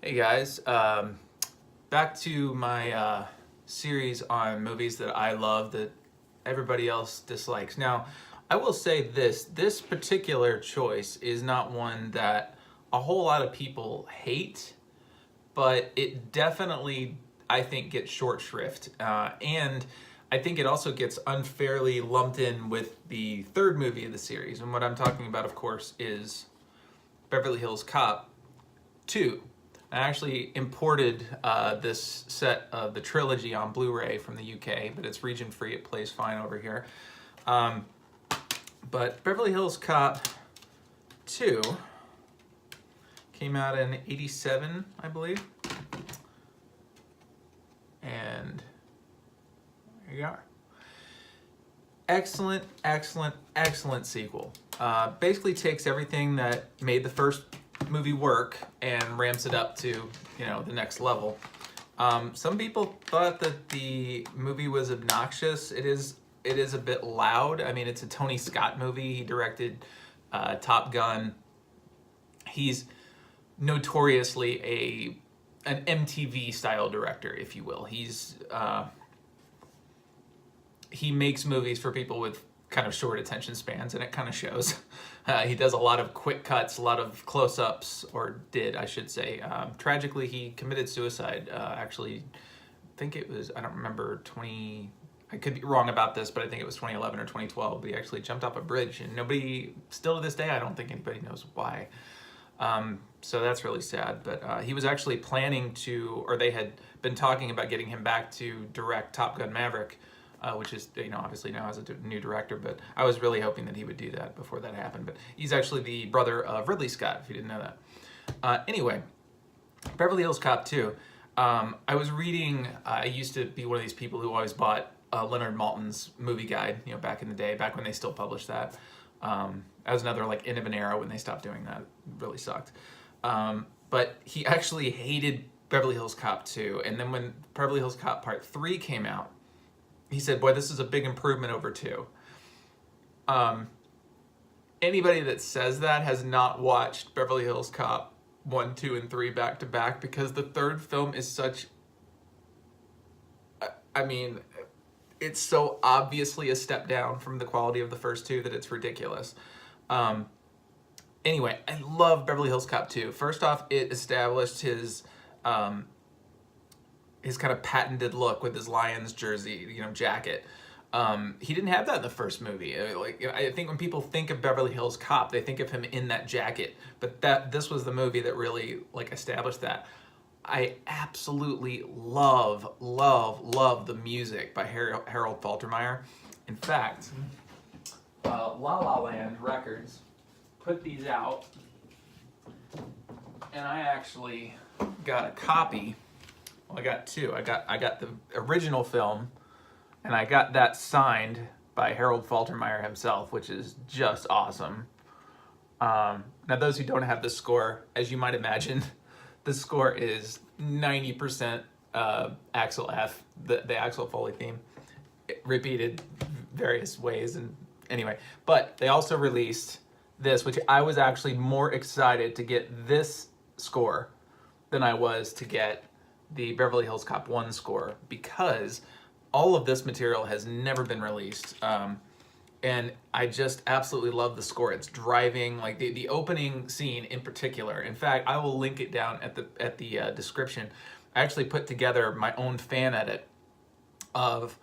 Hey guys, back to my series on movies that I love that everybody else dislikes. Now, I will say this particular choice is not one that a whole lot of people hate, but it definitely, I think, gets short shrift. And I think it also gets unfairly lumped in with the third movie of the series. And what I'm talking about, of course, is Beverly Hills Cop 2. I actually imported this set of the trilogy on Blu-ray from the UK, but it's region free. It plays fine over here. But Beverly Hills Cop 2 came out in '87, I believe. And there you are. Excellent, excellent, excellent sequel. Basically takes everything that made the first movie work and ramps it up to, the next level. Some people thought that the movie was obnoxious. It is a bit loud. I mean, it's a Tony Scott movie. He directed Top Gun. He's notoriously an MTV style director, if you will. He makes movies for people with kind of short attention spans, and it kind of shows. He does a lot of quick cuts, a lot of close-ups, or did, I should say. Tragically, he committed suicide. Actually, I think it was, I don't remember, I could be wrong about this, but I think it was 2011 or 2012. But he actually jumped off a bridge, and nobody, still to this day, I don't think anybody knows why. So that's really sad. But he was actually planning to, or they had been talking about getting him back to direct Top Gun Maverick, which is, obviously now as a new director, but I was really hoping that he would do that before that happened. But he's actually the brother of Ridley Scott, if you didn't know that. Anyway, Beverly Hills Cop 2. I was reading, I used to be one of these people who always bought Leonard Maltin's movie guide, back in the day, back when they still published that. That was another end of an era when they stopped doing that. It really sucked. But he actually hated Beverly Hills Cop 2. And then when Beverly Hills Cop Part 3 came out, he said, boy, this is a big improvement over 2. Anybody that says that has not watched Beverly Hills Cop 1, 2, and 3 back to back, because the third film is such, it's so obviously a step down from the quality of the first two that it's ridiculous. Anyway, I love Beverly Hills Cop 2. First off, it established his kind of patented look with his Lions jersey, jacket. He didn't have that in the first movie. I think when people think of Beverly Hills Cop, they think of him in that jacket. But this was the movie that really established that. I absolutely love the music by Harold Faltermeyer. In fact, La La Land Records put these out, and I actually got a copy. Well, I got two. I got the original film, and I got that signed by Harold Faltermeyer himself, which is just awesome. Now, those who don't have the score, as you might imagine, the score is 90% Axel F, the Axel Foley theme, repeated various ways. And anyway, but they also released this, which I was actually more excited to get this score than I was to get the Beverly Hills Cop 1 score, because all of this material has never been released. And I just absolutely love the score. It's driving, the opening scene in particular. In fact, I will link it down at the description. I actually put together my own fan edit of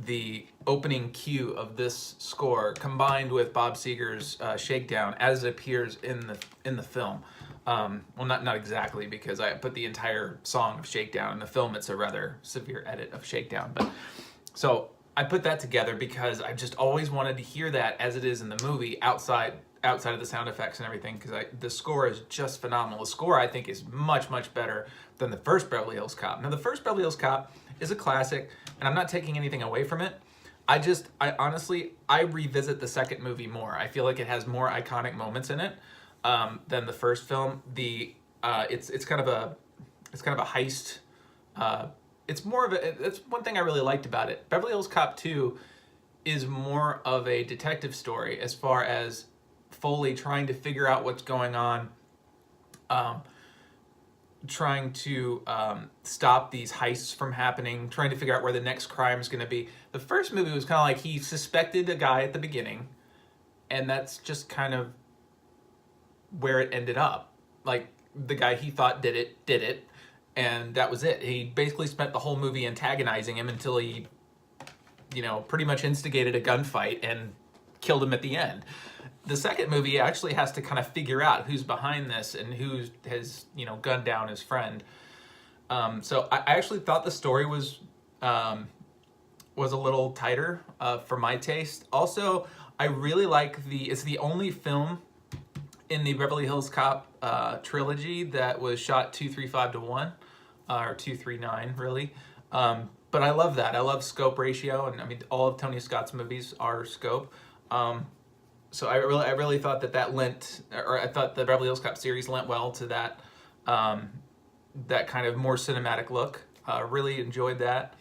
the opening cue of this score combined with Bob Seger's Shakedown as it appears in the film. Well, not exactly, because I put the entire song of Shakedown in the film. It's a rather severe edit of Shakedown, but so I put that together because I just always wanted to hear that as it is in the movie, outside of the sound effects and everything, because the score is just phenomenal. The score, I think, is much better than the first Beverly Hills Cop. Now, the first Beverly Hills Cop is a classic, and I'm not taking anything away from it. I honestly revisit the second movie more. I feel like it has more iconic moments in it than the first film. It's kind of a heist. It's one thing I really liked about it. Beverly Hills Cop 2 is more of a detective story as far as Foley trying to figure out what's going on. trying to stop these heists from happening, trying to figure out where the next crime is going to be. The first movie was kind of like he suspected a guy at the beginning, and that's just kind of where it ended up. Like, the guy he thought did it, and that was it. He basically spent the whole movie antagonizing him until he, pretty much instigated a gunfight and killed him at the end. The second movie actually has to kind of figure out who's behind this and who has, gunned down his friend. So I actually thought the story was a little tighter for my taste. Also, I really like it's the only film in the Beverly Hills Cop trilogy that was shot 2:3:5:1, or 2:3:9 really. But I love that. I love scope ratio, and I mean all of Tony Scott's movies are scope. So I really thought that lent, or I thought the Beverly Hills Cop series lent well to that that kind of more cinematic look. Really enjoyed that.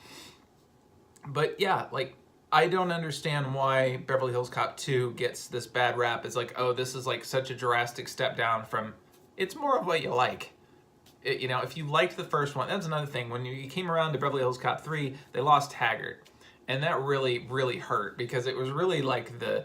But yeah, like, I don't understand why Beverly Hills Cop 2 gets this bad rap. It's like, oh, this is like such a drastic step down from. It's more of what you like. If you liked the first one, that's another thing. When you came around to Beverly Hills Cop 3, they lost Taggart, and that really, really hurt, because it was really like the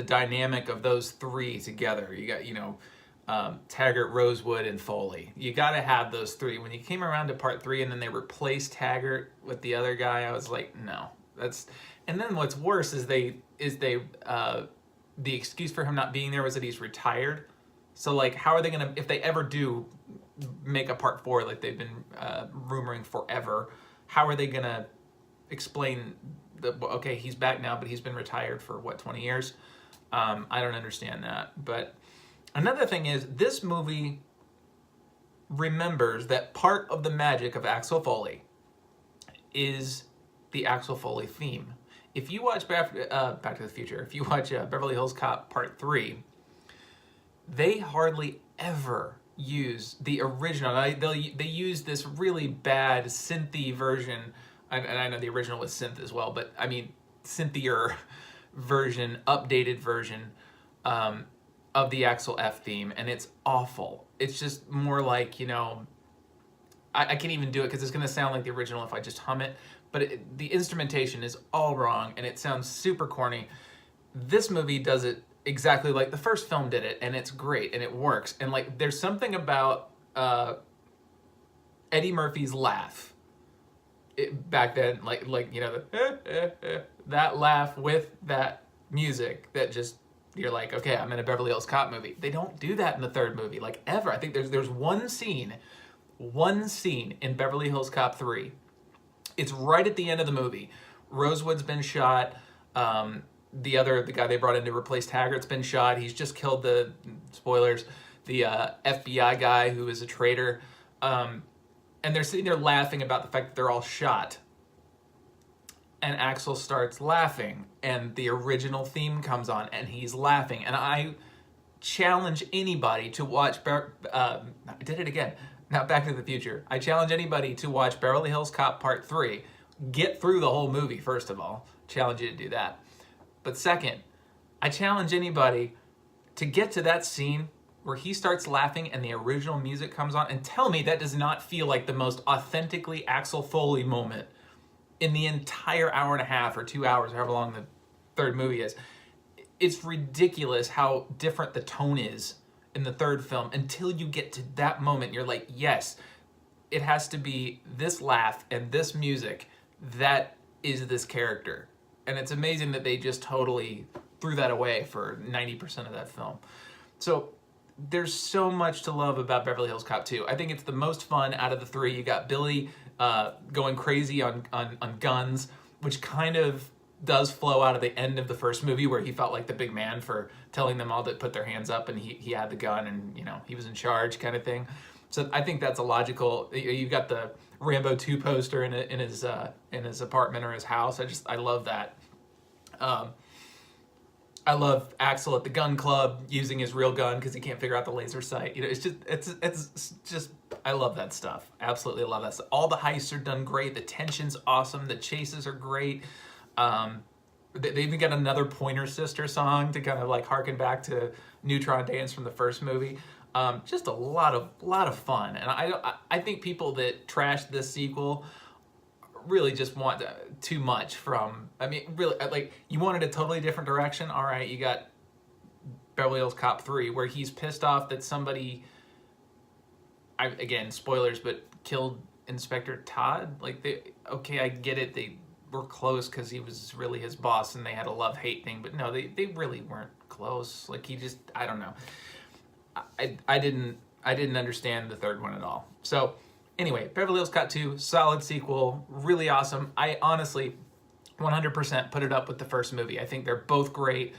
dynamic of those three together. You got, Taggart, Rosewood, and Foley. You got to have those three. When you came around to part 3 and then they replaced Taggart with the other guy, I was like, no, that's. And then what's worse is the excuse for him not being there was that he's retired. So like, how are they gonna, if they ever do make a part 4 like they've been rumoring forever, how are they gonna explain okay, he's back now, but he's been retired for 20 years? I don't understand that. But another thing is, this movie remembers that part of the magic of Axel Foley is the Axel Foley theme. If you watch Back to the Future, if you watch Beverly Hills Cop Part 3, they hardly ever use the original. They use this really bad synthy version, and I know the original was synth as well, but I mean synthier version, updated version of the Axel F theme, and it's awful. It's just more like, I can't even do it because it's going to sound like the original if I just hum it, but the instrumentation is all wrong, and it sounds super corny. This movie does it exactly like the first film did it, and it's great, and it works. And like, there's something about Eddie Murphy's laugh back then, that laugh with that music that just, you're like, okay, I'm in a Beverly Hills Cop movie. They don't do that in the third movie, like, ever. I think there's one scene in Beverly Hills Cop 3. It's right at the end of the movie. Rosewood's been shot. The guy they brought in to replace Taggart's been shot. He's just killed the FBI guy who is a traitor. And they're sitting there laughing about the fact that they're all shot. And Axel starts laughing, and the original theme comes on, and he's laughing. And I challenge anybody to watch. I did it again. Now, Back to the Future. I challenge anybody to watch Beverly Hills Cop Part 3. Get through the whole movie, first of all. Challenge you to do that. But second, I challenge anybody to get to that scene where he starts laughing and the original music comes on, and tell me that does not feel like the most authentically Axel Foley moment in the entire hour and a half or 2 hours, however long the third movie is. It's ridiculous how different the tone is in the third film until you get to that moment. You're like, yes, it has to be this laugh and this music that is this character. And it's amazing that they just totally threw that away for 90% of that film. So there's so much to love about Beverly Hills Cop 2. I think it's the most fun out of the three. You got Billy going crazy on guns, which kind of does flow out of the end of the first movie, where he felt like the big man for telling them all to put their hands up, and he had the gun, and he was in charge, kind of thing. So I think that's a logical. You've got the Rambo 2 poster in his apartment or his house. I love that. I love Axel at the gun club using his real gun because he can't figure out the laser sight. It's just I love that stuff. Absolutely love that stuff. All the heists are done great. The tension's awesome. The chases are great. They even got another Pointer Sister song to kind of like harken back to Neutron Dance from the first movie. Just a lot of fun, and I think people that trash this sequel really just want too much from. I mean, really, like, you wanted a totally different direction. All right, you got Beverly Hills Cop 3, where he's pissed off that somebody, again, spoilers, but killed Inspector Todd. Like, okay, I get it. They were close because he was really his boss, and they had a love-hate thing. But no, they really weren't close. Like, he just, I don't know. I didn't understand the third one at all. So anyway, Beverly Hills Cop 2, solid sequel, really awesome. I honestly 100% put it up with the first movie. I think they're both great.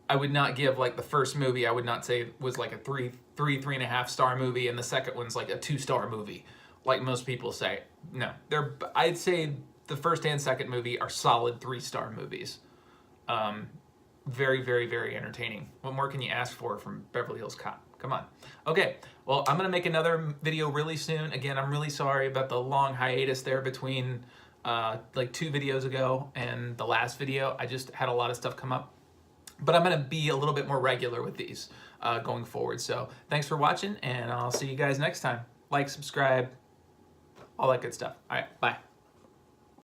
I would not give, like, the first movie, I would not say was like a 3.5 star movie, and the second one's like a 2-star movie, like most people say. No, I'd say the first and second movie are solid 3-star movies. Very, very, very entertaining. What more can you ask for from Beverly Hills Cop? Come on. Okay, well, I'm going to make another video really soon. Again, I'm really sorry about the long hiatus there between like 2 videos ago and the last video. I just had a lot of stuff come up. But I'm going to be a little bit more regular with these going forward. So thanks for watching, and I'll see you guys next time. Like, subscribe, all that good stuff. All right, bye.